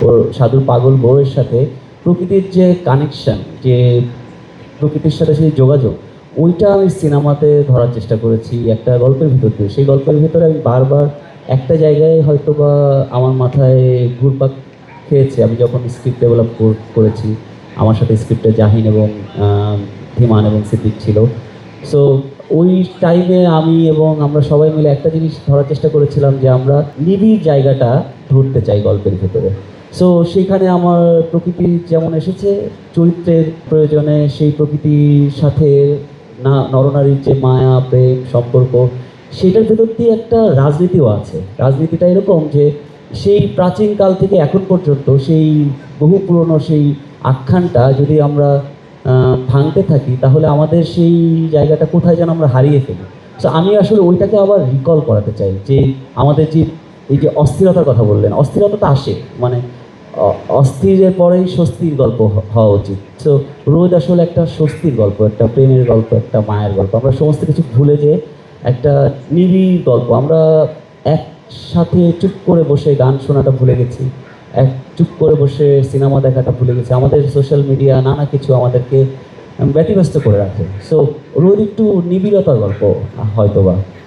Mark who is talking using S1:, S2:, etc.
S1: ওর সাধুর পাগল বউয়ের সাথে প্রকৃতির যে কানেকশন, যে প্রকৃতির সাথে সেই যোগাযোগ, ওইটা আমি সিনেমাতে ধরার চেষ্টা করেছি একটা গল্পের ভিতর দিয়ে। সেই গল্পের ভিতরে আমি বারবার একটা জায়গায় হয়তো বা আমার মাথায় ঘুরপাক খেয়েছে। আমি যখন স্ক্রিপ্ট ডেভেলপ করেছি, আমার সাথে স্ক্রিপ্টে জাহিন এবং ধীমান এবং সিদ্দিক ছিল। সো ওই টাইমে আমি এবং আমরা সবাই মিলে একটা জিনিস ধরার চেষ্টা করেছিলাম যে আমরা নিবিড় জায়গাটা ধরতে চাই গল্পের ভেতরে। সো সেখানে আমার প্রকৃতি যেমন এসেছে, চরিত্রের প্রয়োজনে সেই প্রকৃতির সাথে না নরনারীর যে মায়া প্রেম সম্পর্ক, সেটার ভেতর দিয়ে একটা রাজনীতিও আছে। রাজনীতিটা এরকম যে সেই প্রাচীনকাল থেকে এখন পর্যন্ত সেই বহু পুরনো সেই আখ্যানটা যদি আমরা ভাঙতে থাকি, তাহলে আমাদের সেই জায়গাটা কোথায় যেন আমরা হারিয়ে ফেলি। সো আমি আসলে ওইটাকে আবার রিকল করাতে চাই যে আমাদের যে এই যে অস্থিরতার কথা বললেন, অস্থিরতা তো আসে, মানে অস্থিরের পরেই স্বস্তির গল্প হওয়া উচিত। সো রোদ আসলে একটা স্বস্তির গল্প, একটা প্রেমের গল্প, একটা মায়ের গল্প। আমরা সমস্ত কিছু ভুলে যে একটা নিবিড় গল্প, আমরা একসাথে চুপ করে বসে গান শোনাটা ভুলে গেছি, চুপ করে বসে সিনেমা দেখাটা ভুলে গেছি। আমাদের সোশ্যাল মিডিয়া নানা কিছু আমাদেরকে ব্যতিব্যস্ত করে রাখে। সো রোদ একটু নিবিড়তার গল্প হয়তোবা।